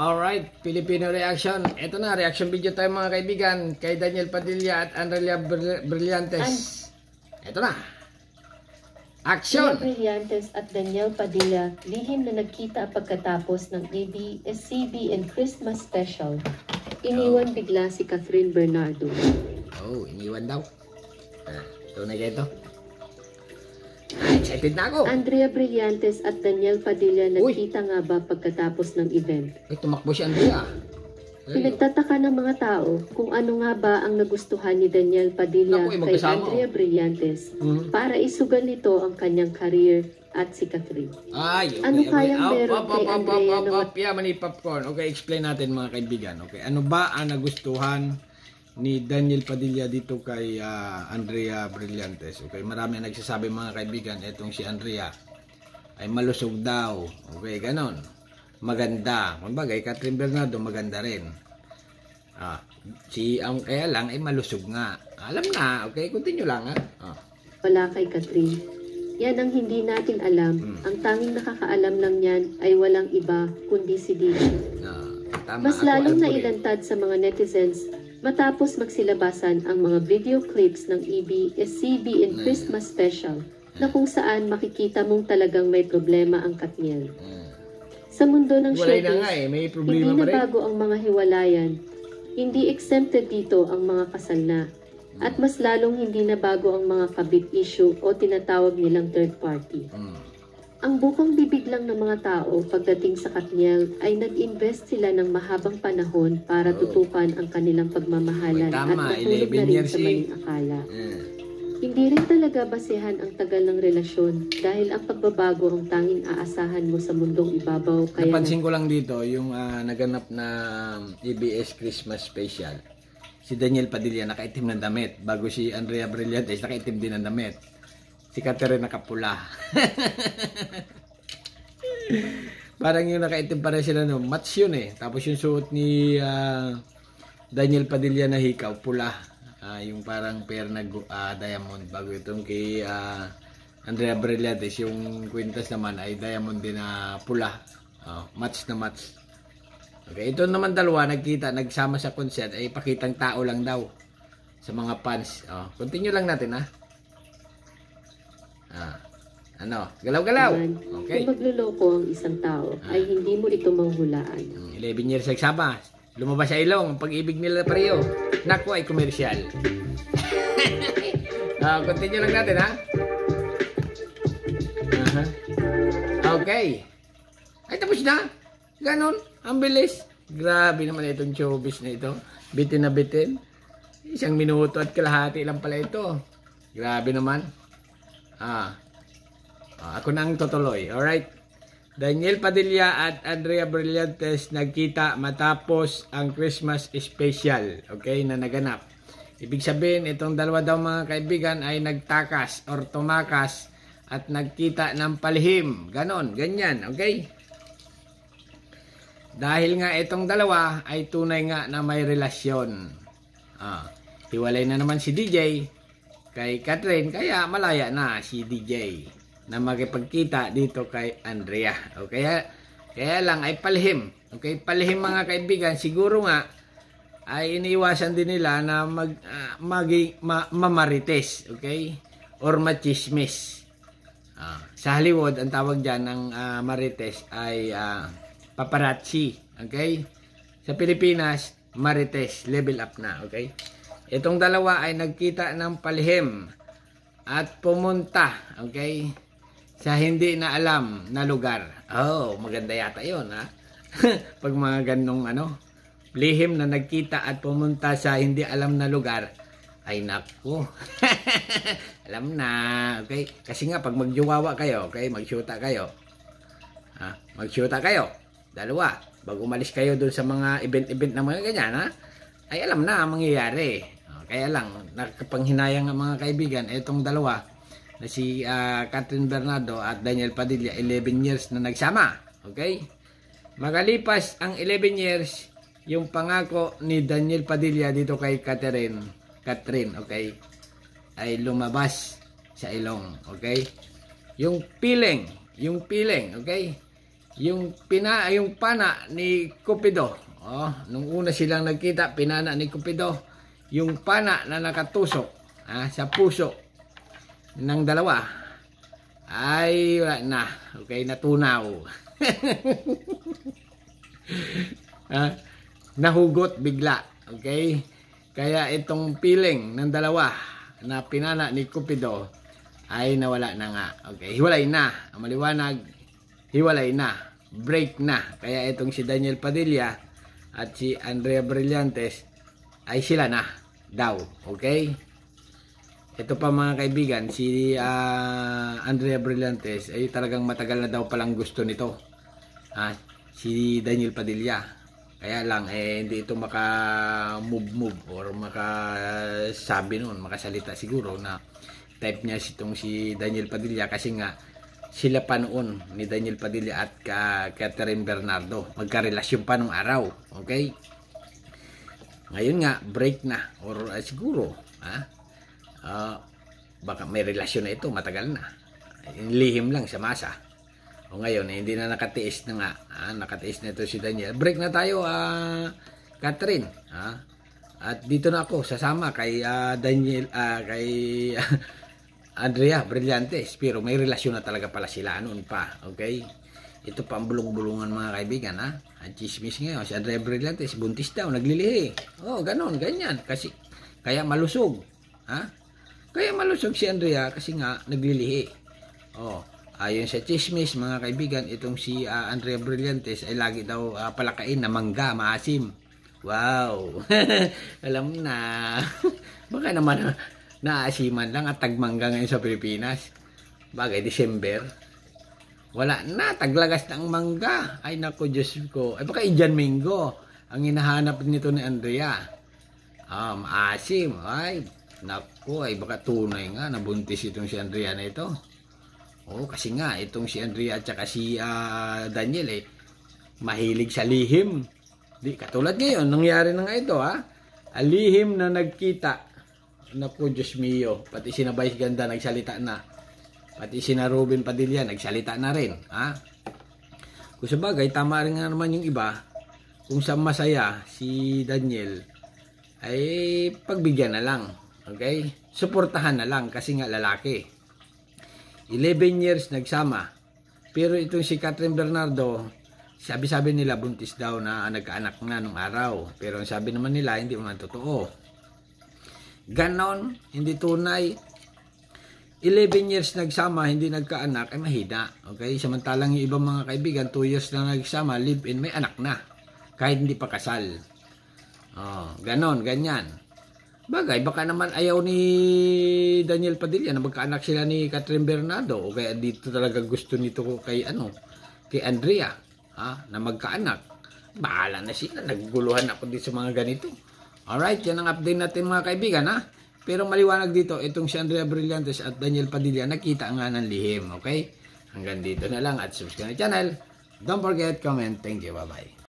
Alright, Filipino reaction. Ito na, reaction video tayo mga kaibigan kay Daniel Padilla at Andrea Brillantes. Ito na. Action! Andrea Brillantes at Daniel Padilla lihim na nagkita pagkatapos ng ABS-CBN Christmas special. Iniwan bigla si Catherine Bernardo. Oh, iniwan daw. Ito na ito. Excited na ako. Andrea Brillantes at Daniel Padilla nagkita nga ba pagkatapos ng event? Ay, tumakbo si Andrea. Pinagtataka ng mga tao kung ano nga ba ang nagustuhan ni Daniel Padilla kay Andrea Brillantes para isugal nito ang kanyang career at si Catherine. Ano kayang meron kay Andrea na... Mani popcorn. Okay, explain natin mga kaibigan. Okay, ano ba ang nagustuhan ni Daniel Padilla dito kay Andrea Brillantes? Okay, marami ang nagsasabi mga kaibigan, etong si Andrea ay malusog daw. Okay, ganon. Maganda. Kumbaga, Catherine Bernardo maganda rin. Kaya lang ay malusog nga. Alam na, okay? Continue lang ha. Wala kay Catherine. Yan ang hindi natin alam. Ang tanging nakakaalam lang yan ay walang iba kundi si DJ. Mas lalong nailantad sa mga netizens matapos magsilabasan ang mga video clips ng ABS-CBN Christmas special na kung saan makikita mong talagang may problema ang Katniel. Sa mundo ng showbiz, hindi na bago ang mga hiwalayan. Hindi exempted dito ang mga kasal na. At mas lalong hindi na bago ang mga kabit issue o tinatawag nilang third party. Ang bukang bibig lang ng mga tao pagdating sa Katniel ay nag-invest sila ng mahabang panahon para tutukan ang kanilang pagmamahalan at natulog na rin sa maling akala. Hindi rin talaga basehan ang tagal ng relasyon dahil ang pagbabago ang tanging aasahan mo sa mundong ibabaw. Kaya napansin ko lang dito yung naganap na ABS Christmas special. Si Daniel Padilla nakaitim ng damit bago si Andrea Brillantes nakaitim din ng damit. Si Catherine nakapula. Parang yung nakaitim pa rin sila, no? Match yun eh. Tapos yung suot ni Daniel Padilla na hikaw, pula. Yung parang pair na diamond. Bago itong kay Andrea Brillantes, yung kwintas naman ay diamond din na pula. Match na match. Okay, ito naman dalawa nagkita, nagsama sa concert ay pakitang tao lang daw sa mga fans. Continue lang natin ha. Galaw-galaw. Okay. Kung magluloko ang isang tao ay hindi mo ito manghulaan. 11 years nagsama. Lumabas sa ilong, ang pag-ibig nila pareho. Naku ay komersyal. Continue lang natin ha. Okay. Ay tapos na. Ganon. Ang bilis. Grabe naman itong showbiz na ito. Bitin na bitin. 1 minuto at kalahati lang pala ito. Grabe naman. Ako na ang tutuloy. Alright. Daniel Padilla at Andrea Brillantes nagkita matapos ang Christmas special. Okay, na naganap. Ibig sabihin, itong dalawa daw mga kaibigan ay nagtakas or tumakas at nagkita ng palihim. Ganon, ganyan. Okay? Dahil nga itong dalawa ay tunay nga na may relasyon. Hiwalay na naman si DJ kay Catherine, kaya malaya na si DJ na makipagkita dito kay Andrea. Okay? Kaya lang ay palihim. Okay? Palihim mga kaibigan. Siguro nga ay iniiwasan din nila na mamarites. Okay? Or machismis. Sa Hollywood, ang tawag dyan ng marites ay paparazzi. Okay? Sa Pilipinas, marites. Level up na. Okay? Itong dalawa ay nagkita ng palihim at pumunta. Okay? Sa hindi na alam na lugar. Maganda yata yun, ha? Pag mga ganong lihim na nagkita at pumunta sa hindi alam na lugar, ay naku. Alam na, okay? Kasi nga, pag magjuwawa kayo, okay, magsyuta kayo. Magsyuta kayo. Dalawa. Bago umalis kayo dun sa mga event-event na mga ganyan, ha? Ay alam na ang mangyayari. Kaya lang, nakakapanghinayang ang mga kaibigan, etong dalawa, na si Catherine Bernardo at Daniel Padilla, 11 years na nagsama. Okay? Magalipas ang 11 years, yung pangako ni Daniel Padilla dito kay Catherine, okay, ay lumabas sa ilong. Okay? Yung feeling, okay? yung pana ni Cupido. Nung una silang nagkita, pinana ni Cupido yung pana na nakatusok sa puso ng dalawa ay wala na. Okay, natunaw. Nahugot bigla. Okay? Kaya itong feeling ng dalawa na pinana ni Cupido ay nawala na nga. Okay, hiwalay na. Ang maliwanag, hiwalay na. Break na. Kaya itong si Daniel Padilla at si Andrea Brillantes ay sila na daw. Okay? Ito pa mga kaibigan, si Andrea Brillantes ay talagang matagal na daw palang gusto nito. Si Daniel Padilla. Kaya lang, hindi ito maka-move or makasabi noon, makasalita siguro na type niya itong si Daniel Padilla kasi nga sila pa noon ni Daniel Padilla at Catherine Bernardo. Magkarelasyon pa nung araw. Okay? Ngayon nga, break na. Or siguro, baka may relasyon na ito, matagal na. Lihim lang sa masa. O ngayon, hindi na nakatiis na nga. Nakatiis na ito si Daniel. Break na tayo, Catherine. At dito na ako, sasama kay Daniel, kay Andrea Brillantes. Pero may relasyon na talaga pala sila noon pa. Okay? Ito pa ang bulong-bulungan mga kaibigan. Ang chismis ngayon, si Andrea Brillantes, buntis daw, naglilihi. Ganon, ganyan. Kasi, kaya malusog. Kaya malusog si Andrea kasi nga naglilihi. Ayon sa chismis mga kaibigan, itong si Andrea Brillantes ay lagi daw palakain na mangga, maasim. Wow! Alam na. Baka naman naasiman lang at tagmangga ngayon sa Pilipinas. Bagay, December. Wala na, taglagas na ang mangga. Ay naku, Diyos ko. Ay baka Indian mango ang hinahanap nito ni Andrea. Maasim. Ay, naku, ay baka tunay nga nabuntis itong si Andrea na ito. Kasi nga, itong si Andrea at saka si Daniel mahilig sa lihim. Di, katulad ngayon, nangyari na nga ito, Alihim na nagkita. Naku, Diyos mio. Pati si Vice Ganda nagsalita na. Pati si Robin Padilla nagsalita na rin. Kung sabagay, tama rin nga naman yung iba. Kung sa masaya, si Daniel, ay pagbigyan na lang. Okay? Suportahan na lang kasi nga lalaki. 11 years nagsama. Pero itong si Catherine Bernardo, sabi-sabi nila buntis daw na nagkaanak na nung araw. Pero ang sabi naman nila, hindi naman totoo. Ganon, hindi tunay. 11 years nagsama, hindi nagkaanak, ay mahina. Okay? Samantalang yung ibang mga kaibigan, 2 years na nagsama, live-in, may anak na. Kahit hindi pa kasal. Ganon, ganyan. Bagay, baka naman ayaw ni Daniel Padilla na magkaanak sila ni Catherine Bernardo o kaya dito talaga gusto nito kay Andrea na magkaanak. Bahala na sila, nagguluhan ako dito sa mga ganito. Alright, yan ang update natin mga kaibigan Pero maliwanag dito, itong si Andrea Brillantes at Daniel Padilla nakita nga ng lihim, okay? Hanggang dito na lang at subscribe na channel. Don't forget, comment. Thank you, bye-bye.